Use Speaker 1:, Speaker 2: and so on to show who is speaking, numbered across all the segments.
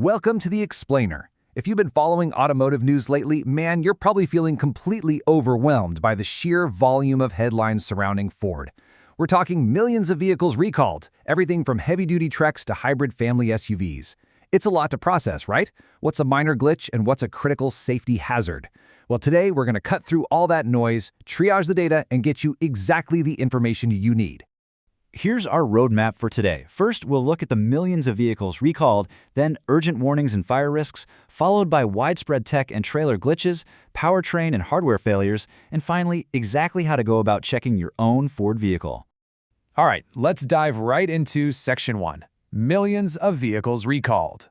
Speaker 1: Welcome to The Explainer. If you've been following automotive news lately, man, you're probably feeling completely overwhelmed by the sheer volume of headlines surrounding Ford. We're talking millions of vehicles recalled, everything from heavy-duty trucks to hybrid family SUVs. It's a lot to process, right? What's a minor glitch and what's a critical safety hazard? Well, today we're going to cut through all that noise, triage the data, and get you exactly the information you need.
Speaker 2: Here's our roadmap for today. First, we'll look at the millions of vehicles recalled, then urgent warnings and fire risks, followed by widespread tech and trailer glitches, powertrain and hardware failures, and finally, exactly how to go about checking your own Ford vehicle.
Speaker 3: All right, let's dive right into Section 1. Millions of vehicles recalled.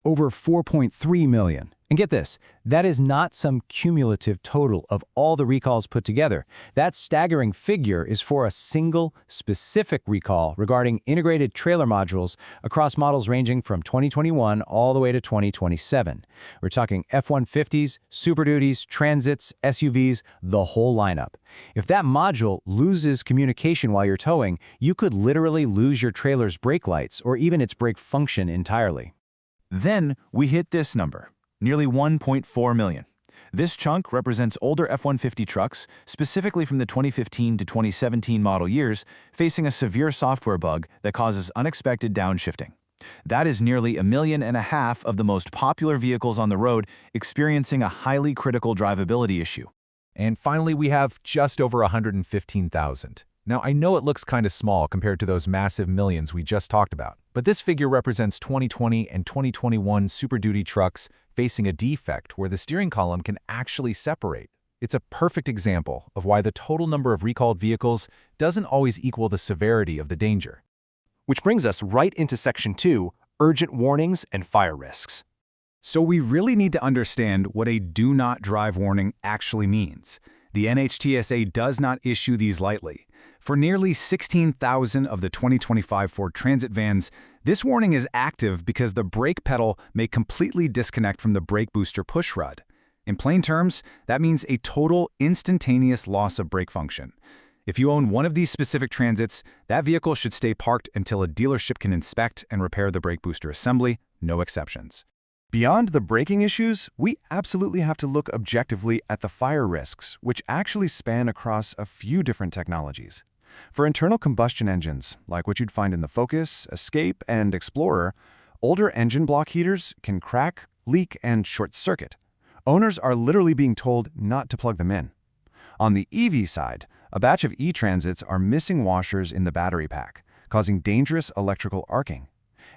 Speaker 4: Over 4.3 million. And get this, that is not some cumulative total of all the recalls put together. That staggering figure is for a single, specific recall regarding integrated trailer modules across models ranging from 2021 all the way to 2027. We're talking F-150s, Super Duties, Transits, SUVs, the whole lineup. If that module loses communication while you're towing, you could literally lose your trailer's brake lights or even its brake function entirely.
Speaker 2: Then we hit this number. Nearly 1.4 million. This chunk represents older F-150 trucks, specifically from the 2015 to 2017 model years, facing a severe software bug that causes unexpected downshifting. That is nearly 1.5 million of the most popular vehicles on the road experiencing a highly critical drivability issue.
Speaker 5: And finally, we have just over 115,000. Now, I know it looks kind of small compared to those massive millions we just talked about, but this figure represents 2020 and 2021 Super Duty trucks facing a defect where the steering column can actually separate. It's a perfect example of why the total number of recalled vehicles doesn't always equal the severity of the danger.
Speaker 1: Which brings us right into Section 2, urgent warnings and fire risks.
Speaker 6: So we really need to understand what a do not drive warning actually means. The NHTSA does not issue these lightly. For nearly 16,000 of the 2025 Ford Transit vans, this warning is active because the brake pedal may completely disconnect from the brake booster push rod. In plain terms, that means a total instantaneous loss of brake function. If you own one of these specific Transits, that vehicle should stay parked until a dealership can inspect and repair the brake booster assembly, no exceptions.
Speaker 7: Beyond the braking issues, we absolutely have to look objectively at the fire risks, which actually span across a few different technologies. For internal combustion engines, like what you'd find in the Focus, Escape, and Explorer, older engine block heaters can crack, leak, and short-circuit. Owners are literally being told not to plug them in. On the EV side, a batch of e-Transits are missing washers in the battery pack, causing dangerous electrical arcing.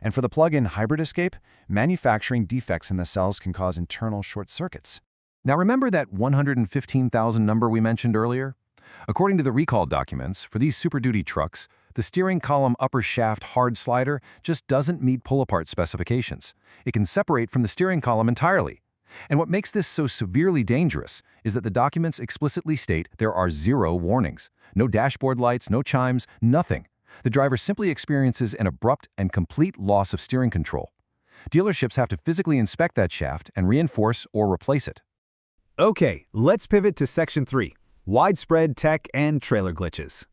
Speaker 7: And for the plug-in hybrid Escape, manufacturing defects in the cells can cause internal short circuits.
Speaker 1: Now remember that 115,000 number we mentioned earlier? According to the recall documents, for these Super Duty trucks, the steering column upper shaft hard slider just doesn't meet pull-apart specifications. It can separate from the steering column entirely. And what makes this so severely dangerous is that the documents explicitly state there are 0 warnings. No dashboard lights, no chimes, nothing. The driver simply experiences an abrupt and complete loss of steering control. Dealerships have to physically inspect that shaft and reinforce or replace it.
Speaker 6: Okay, let's pivot to Section 3. Widespread tech and trailer glitches.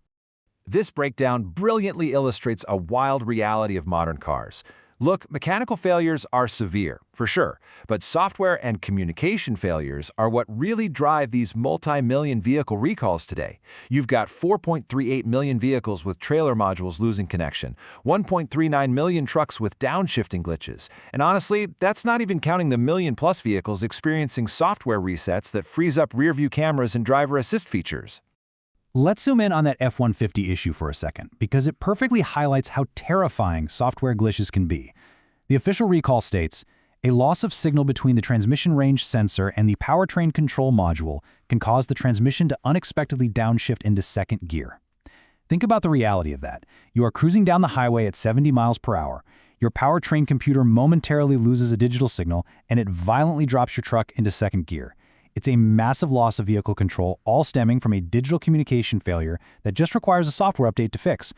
Speaker 1: This breakdown brilliantly illustrates a wild reality of modern cars. Look, mechanical failures are severe, for sure, but software and communication failures are what really drive these multi-million vehicle recalls today. You've got 4.38 million vehicles with trailer modules losing connection, 1.39 million trucks with downshifting glitches, and honestly, that's not even counting the million-plus vehicles experiencing software resets that freeze up rear-view cameras and driver assist features.
Speaker 4: Let's zoom in on that F-150 issue for a second, because it perfectly highlights how terrifying software glitches can be. The official recall states, a loss of signal between the transmission range sensor and the powertrain control module can cause the transmission to unexpectedly downshift into second gear. Think about the reality of that. You are cruising down the highway at 70 miles per hour. Your powertrain computer momentarily loses a digital signal, and it violently drops your truck into second gear. It's a massive loss of vehicle control, all stemming from a digital communication failure that just requires a software update to fix.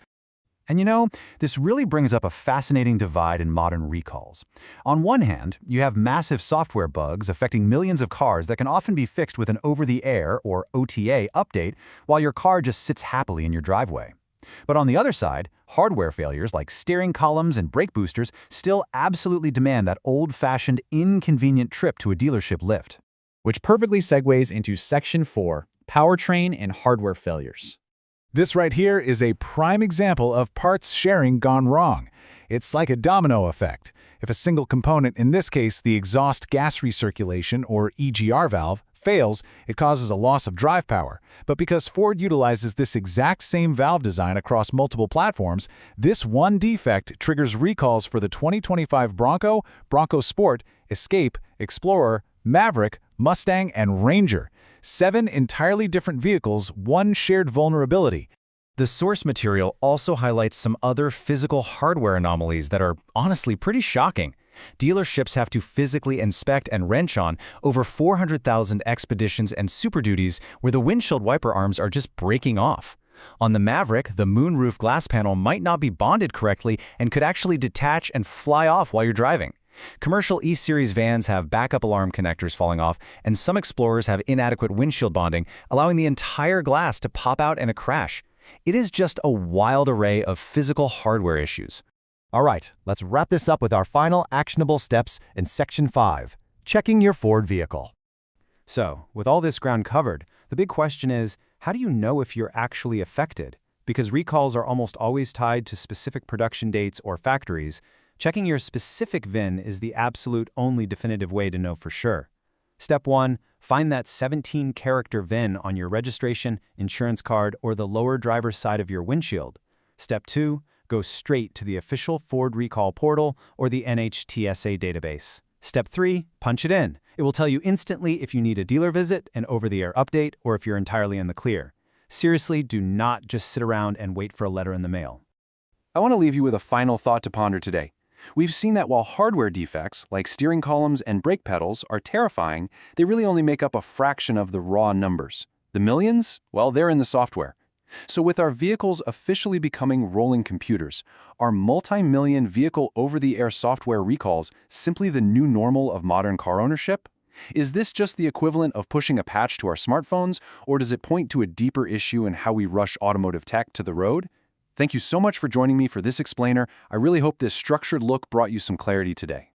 Speaker 2: And you know, this really brings up a fascinating divide in modern recalls. On one hand, you have massive software bugs affecting millions of cars that can often be fixed with an over-the-air or OTA update while your car just sits happily in your driveway.
Speaker 6: But on the other side, hardware failures like steering columns and brake boosters still absolutely demand that old-fashioned, inconvenient trip to a dealership lift.
Speaker 3: Which perfectly segues into Section 4, Powertrain and Hardware Failures.
Speaker 5: This right here is a prime example of parts sharing gone wrong. It's like a domino effect. If a single component, in this case the exhaust gas recirculation or EGR valve, fails, it causes a loss of drive power. But because Ford utilizes this exact same valve design across multiple platforms, this one defect triggers recalls for the 2025 Bronco, Bronco Sport, Escape, Explorer, Maverick, Mustang, and Ranger. 7 entirely different vehicles, one shared vulnerability.
Speaker 2: The source material also highlights some other physical hardware anomalies that are honestly pretty shocking. Dealerships have to physically inspect and wrench on over 400,000 expeditions and Super Duties where the windshield wiper arms are just breaking off. On the Maverick, the moonroof glass panel might not be bonded correctly and could actually detach and fly off while you're driving. Commercial E-Series vans have backup alarm connectors falling off, and some Explorers have inadequate windshield bonding, allowing the entire glass to pop out in a crash. It is just a wild array of physical hardware issues.
Speaker 1: All right, let's wrap this up with our final actionable steps in Section 5, checking your Ford vehicle. So, with all this ground covered, the big question is, how do you know if you're actually affected? Because recalls are almost always tied to specific production dates or factories, checking your specific VIN is the absolute only definitive way to know for sure. Step 1, find that 17-character VIN on your registration, insurance card, or the lower driver's side of your windshield. Step 2, go straight to the official Ford Recall portal or the NHTSA database. Step 3, punch it in. It will tell you instantly if you need a dealer visit, an over-the-air update, or if you're entirely in the clear. Seriously, do not just sit around and wait for a letter in the mail. I want to leave you with a final thought to ponder today. We've seen that while hardware defects, like steering columns and brake pedals, are terrifying, they really only make up a fraction of the raw numbers. The millions? Well, they're in the software. So with our vehicles officially becoming rolling computers, are multi-million vehicle over-the-air software recalls simply the new normal of modern car ownership? Is this just the equivalent of pushing a patch to our smartphones, or does it point to a deeper issue in how we rush automotive tech to the road? Thank you so much for joining me for this explainer. I really hope this structured look brought you some clarity today.